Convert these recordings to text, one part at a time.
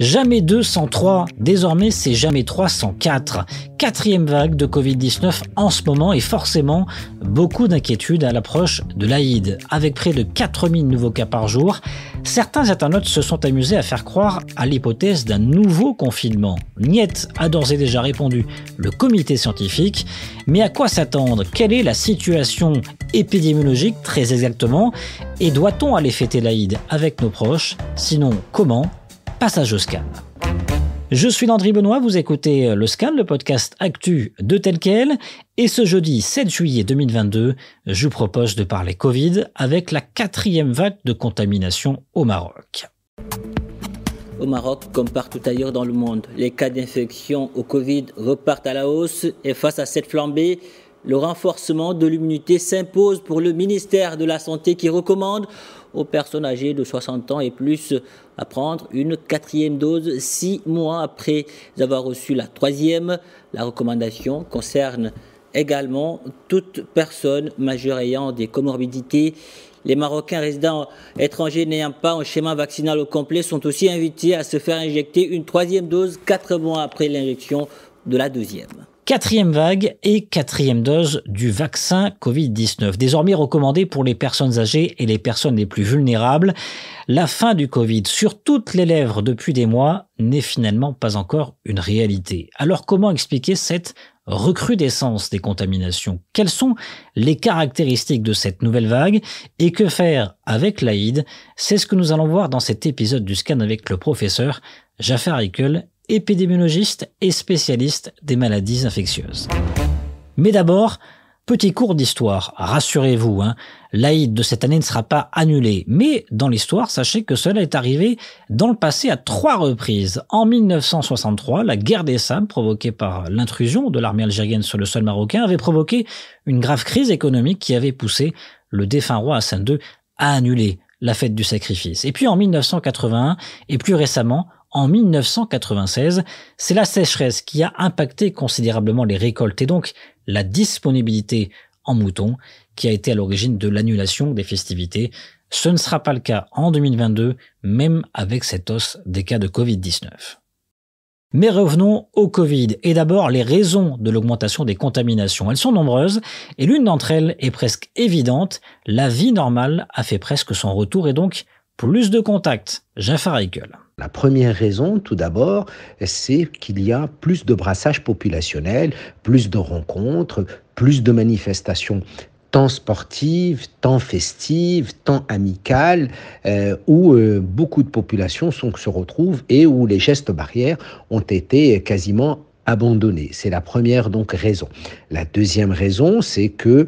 Jamais 2 sans 3, désormais c'est jamais 3 sans 4. Quatrième vague de Covid-19 en ce moment et forcément beaucoup d'inquiétudes à l'approche de l'Aïd. Avec près de 4000 nouveaux cas par jour, certains internautes se sont amusés à faire croire à l'hypothèse d'un nouveau confinement. Niet a d'ores et déjà répondu le comité scientifique, mais à quoi s'attendre? Quelle est la situation épidémiologique très exactement? Et doit-on aller fêter l'Aïd avec nos proches? Sinon, comment? Passage au scan. Je suis Landry Benoît, vous écoutez le scan, le podcast actu de Tel Quel. Et ce jeudi 7 juillet 2022, je vous propose de parler Covid avec la quatrième vague de contamination au Maroc. Au Maroc, comme partout ailleurs dans le monde, les cas d'infection au Covid repartent à la hausse et face à cette flambée, le renforcement de l'immunité s'impose pour le ministère de la Santé qui recommande aux personnes âgées de 60 ans et plus à prendre une quatrième dose 6 mois après avoir reçu la troisième. La recommandation concerne également toute personne majeure ayant des comorbidités. Les Marocains résidents étrangers n'ayant pas un schéma vaccinal au complet sont aussi invités à se faire injecter une troisième dose 4 mois après l'injection de la deuxième. Quatrième vague et quatrième dose du vaccin Covid-19, désormais recommandé pour les personnes âgées et les personnes les plus vulnérables. La fin du Covid sur toutes les lèvres depuis des mois n'est finalement pas encore une réalité. Alors comment expliquer cette recrudescence des contaminations? Quelles sont les caractéristiques de cette nouvelle vague et que faire avec l'Aïd? C'est ce que nous allons voir dans cet épisode du scan avec le professeur Jafar Eikel, épidémiologiste et spécialiste des maladies infectieuses. Mais d'abord, petit cours d'histoire. Rassurez-vous, l'Aïd de cette année ne sera pas annulé. Mais dans l'histoire, sachez que cela est arrivé dans le passé à 3 reprises. En 1963, la guerre des sables provoquée par l'intrusion de l'armée algérienne sur le sol marocain avait provoqué une grave crise économique qui avait poussé le défunt roi Hassan II à annuler la fête du sacrifice. Et puis en 1981, et plus récemment, en 1996, c'est la sécheresse qui a impacté considérablement les récoltes et donc la disponibilité en moutons qui a été à l'origine de l'annulation des festivités. Ce ne sera pas le cas en 2022, même avec cette hausse des cas de Covid-19. Mais revenons au Covid et d'abord les raisons de l'augmentation des contaminations. Elles sont nombreuses et l'une d'entre elles est presque évidente. La vie normale a fait presque son retour et donc plus de contacts. Jafar Eikel. La première raison, tout d'abord, c'est qu'il y a plus de brassage populationnel, plus de rencontres, plus de manifestations, tant sportives, tant festives, tant amicales, où beaucoup de populations se retrouvent et où les gestes barrières ont été quasiment abandonnés. C'est la première donc raison. La deuxième raison, c'est que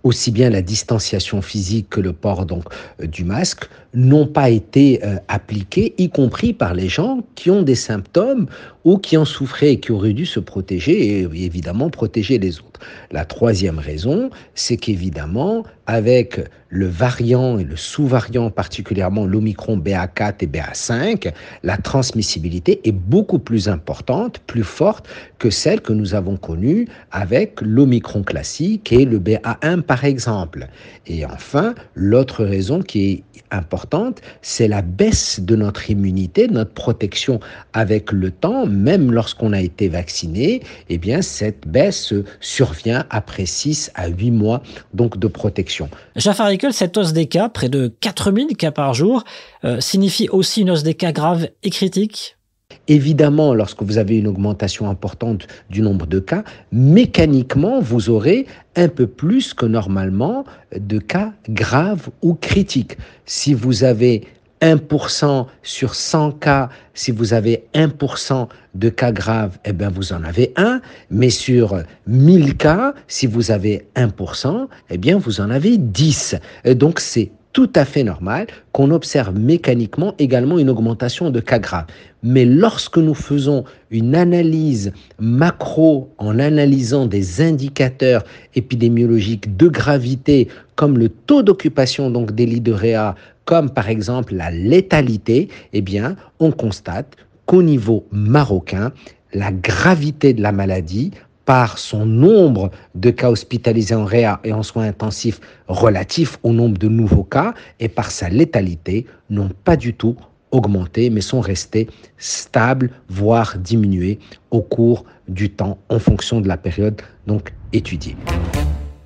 aussi bien la distanciation physique que le port donc du masque n'ont pas été appliqués, y compris par les gens qui ont des symptômes ou qui en souffraient et qui auraient dû se protéger et évidemment protéger les autres. La troisième raison, c'est qu'évidemment, avec le variant et le sous-variant, particulièrement l'Omicron BA4 et BA5, la transmissibilité est beaucoup plus importante, plus forte que celle que nous avons connue avec l'Omicron classique et le BA1 par exemple. Et enfin, l'autre raison qui est importante, c'est la baisse de notre immunité, de notre protection avec le temps, même lorsqu'on a été vacciné, eh bien cette baisse survient après 6 à 8 mois donc de protection. Jafar Eikel, cette hausse des cas, près de 4000 cas par jour, signifie aussi une hausse des cas graves et critiques? Évidemment, lorsque vous avez une augmentation importante du nombre de cas, mécaniquement, vous aurez un peu plus que normalement de cas graves ou critiques. Si vous avez 1% sur 100 cas, si vous avez 1% de cas graves, eh bien vous en avez 1, mais sur 1000 cas, si vous avez 1%, eh bien vous en avez 10. Donc c'est tout à fait normal qu'on observe mécaniquement également une augmentation de cas graves. Mais lorsque nous faisons une analyse macro en analysant des indicateurs épidémiologiques de gravité comme le taux d'occupation donc des lits de réa, comme par exemple la létalité, eh bien on constate qu'au niveau marocain, la gravité de la maladie par son nombre de cas hospitalisés en réa et en soins intensifs relatifs au nombre de nouveaux cas et par sa létalité n'ont pas du tout augmenté, mais sont restés stables, voire diminués au cours du temps en fonction de la période donc étudiée.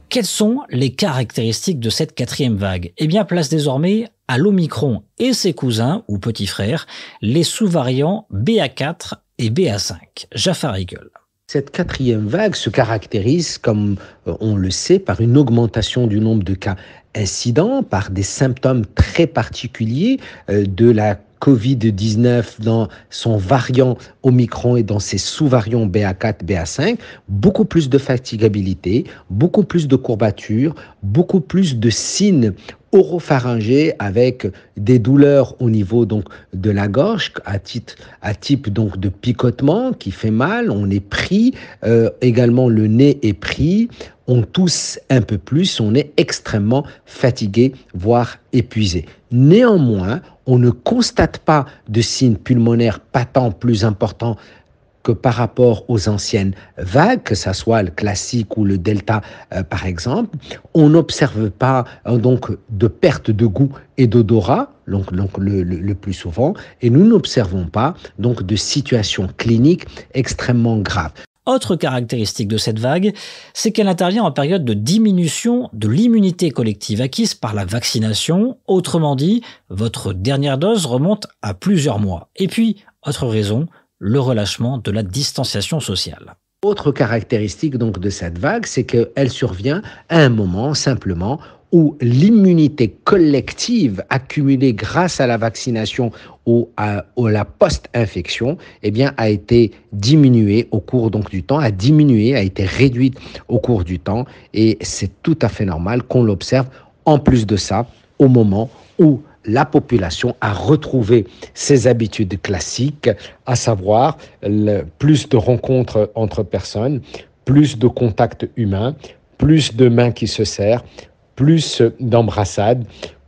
Quelles sont les caractéristiques de cette quatrième vague? Eh bien, place désormais à l'Omicron et ses cousins ou petits frères, les sous-variants BA4 et BA5. Jafar Ikl. Cette quatrième vague se caractérise, comme on le sait, par une augmentation du nombre de cas incidents, par des symptômes très particuliers de la Covid-19 dans son variant Omicron et dans ses sous-variants BA4, BA5, beaucoup plus de fatigabilité, beaucoup plus de courbatures, beaucoup plus de signes oropharyngés avec des douleurs au niveau donc de la gorge à type donc de picotement qui fait mal, on est pris, également le nez est pris, on tousse un peu plus, on est extrêmement fatigué, voire épuisé. Néanmoins, on ne constate pas de signes pulmonaires patents plus importants que par rapport aux anciennes vagues, que ce soit le classique ou le delta par exemple. On n'observe pas donc de perte de goût et d'odorat, donc le plus souvent, et nous n'observons pas donc de situation clinique extrêmement grave. Autre caractéristique de cette vague, c'est qu'elle intervient en période de diminution de l'immunité collective acquise par la vaccination. Autrement dit, votre dernière dose remonte à plusieurs mois. Et puis, autre raison, le relâchement de la distanciation sociale. Autre caractéristique donc de cette vague, c'est qu'elle survient à un moment simplement où l'immunité collective accumulée grâce à la vaccination ou à la post-infection a été diminuée au cours donc du temps, a été réduite au cours du temps, et c'est tout à fait normal qu'on l'observe en plus de ça au moment où la population a retrouvé ses habitudes classiques, à savoir plus de rencontres entre personnes, plus de contacts humains, plus de mains qui se serrent, plus d'embrassades,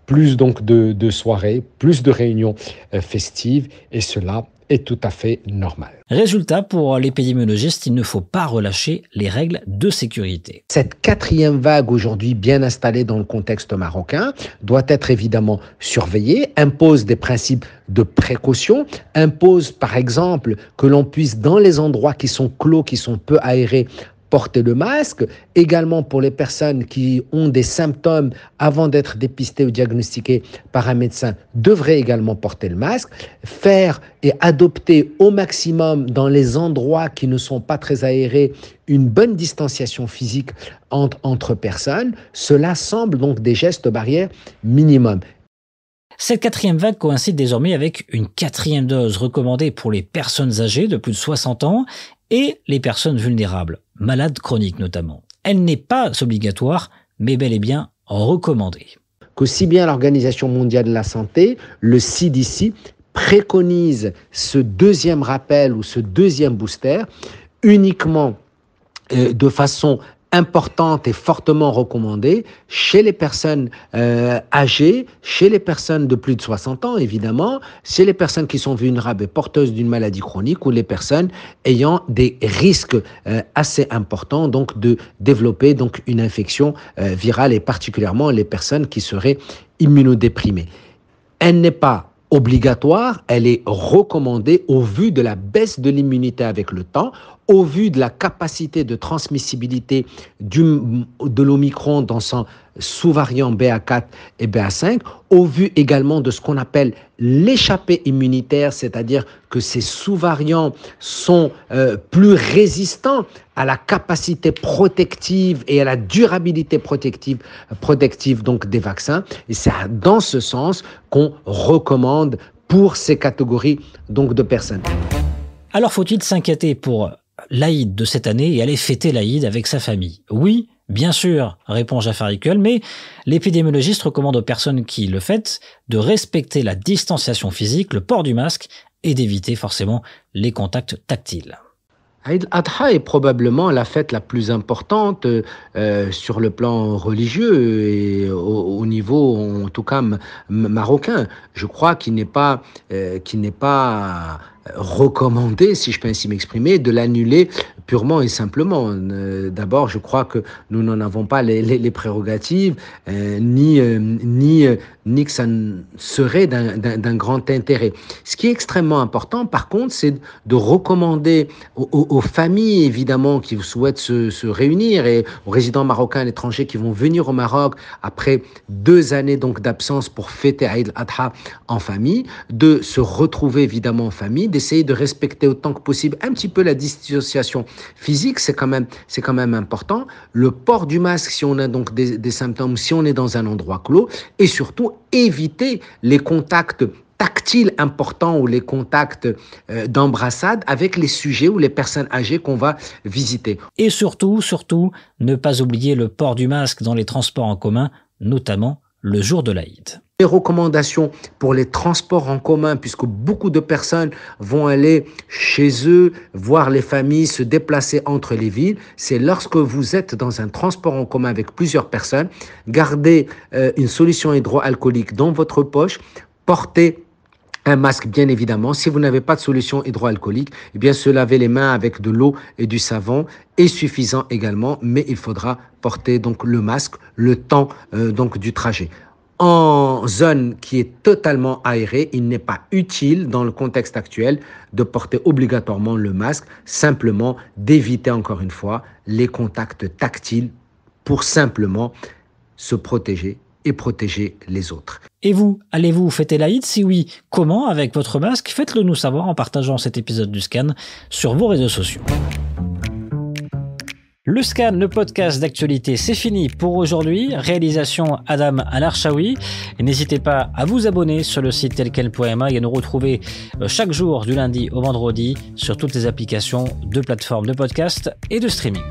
plus donc de soirées, plus de réunions festives, et cela est tout à fait normal. Résultat, pour l'épidémiologiste, il ne faut pas relâcher les règles de sécurité. Cette quatrième vague, aujourd'hui bien installée dans le contexte marocain, doit être évidemment surveillée, impose des principes de précaution, impose par exemple que l'on puisse, dans les endroits qui sont clos, qui sont peu aérés, porter le masque. Également pour les personnes qui ont des symptômes avant d'être dépistées ou diagnostiquées par un médecin, devraient également porter le masque. Faire et adopter au maximum dans les endroits qui ne sont pas très aérés une bonne distanciation physique entre personnes. Cela semble donc des gestes barrières minimum. Cette quatrième vague coïncide désormais avec une quatrième dose recommandée pour les personnes âgées de plus de 60 ans et les personnes vulnérables, malades chroniques notamment. Elle n'est pas obligatoire, mais bel et bien recommandée. Qu'aussi bien l'Organisation mondiale de la santé, le CDC, préconise ce deuxième rappel ou ce deuxième booster uniquement de façon importante et fortement recommandée chez les personnes âgées, chez les personnes de plus de 60 ans évidemment, chez les personnes qui sont vulnérables et porteuses d'une maladie chronique, ou les personnes ayant des risques assez importants donc de développer donc une infection virale, et particulièrement les personnes qui seraient immunodéprimées. Elle n'est pas obligatoire, elle est recommandée au vu de la baisse de l'immunité avec le temps, au vu de la capacité de transmissibilité de l'Omicron dans son sous-variant BA4 et BA5, au vu également de ce qu'on appelle l'échappée immunitaire, c'est-à-dire que ces sous-variants sont plus résistants à la capacité protective et à la durabilité protective donc des vaccins. Et c'est dans ce sens qu'on recommande pour ces catégories donc de personnes. Alors faut-il s'inquiéter pour l'Aïd de cette année et aller fêter l'Aïd avec sa famille? Oui, bien sûr, répond Jafar Ikl, mais l'épidémiologiste recommande aux personnes qui le fêtent de respecter la distanciation physique, le port du masque et d'éviter forcément les contacts tactiles. Aïd al-Adha est probablement la fête la plus importante sur le plan religieux et au niveau, en tout cas, marocain. Je crois qu'il n'est pas recommandé, si je peux ainsi m'exprimer, de l'annuler purement et simplement. D'abord, je crois que nous n'en avons pas les prérogatives, ni que ça serait d'un grand intérêt. Ce qui est extrêmement important, par contre, c'est de recommander aux familles, évidemment, qui souhaitent se réunir, et aux résidents marocains à l'étranger qui vont venir au Maroc après 2 années donc d'absence pour fêter Eid al-Adha en famille, de se retrouver évidemment en famille, d'essayer de respecter autant que possible un petit peu la distanciation physique, c'est quand même important. Le port du masque si on a donc des symptômes, si on est dans un endroit clos, et surtout éviter les contacts tactiles importants ou les contacts d'embrassade avec les sujets ou les personnes âgées qu'on va visiter. Et surtout, ne pas oublier le port du masque dans les transports en commun, notamment le jour de l'Aïd. Les recommandations pour les transports en commun, puisque beaucoup de personnes vont aller chez eux, voir les familles, se déplacer entre les villes, c'est lorsque vous êtes dans un transport en commun avec plusieurs personnes, gardez une solution hydroalcoolique dans votre poche, portez un masque, bien évidemment. Si vous n'avez pas de solution hydroalcoolique, eh bien, se laver les mains avec de l'eau et du savon est suffisant également, mais il faudra porter donc le masque le temps donc du trajet. En zone qui est totalement aérée, il n'est pas utile dans le contexte actuel de porter obligatoirement le masque, simplement d'éviter encore une fois les contacts tactiles pour simplement se protéger et protéger les autres. Et vous, allez-vous fêter l'Aïd? Si oui, comment avec votre masque? Faites-le nous savoir en partageant cet épisode du Scan sur vos réseaux sociaux. Le Scan, le podcast d'actualité, c'est fini pour aujourd'hui. Réalisation Adam Al-Arshawi. N'hésitez pas à vous abonner sur le site telquel.ma et à nous retrouver chaque jour du lundi au vendredi sur toutes les applications de plateformes de podcast et de streaming.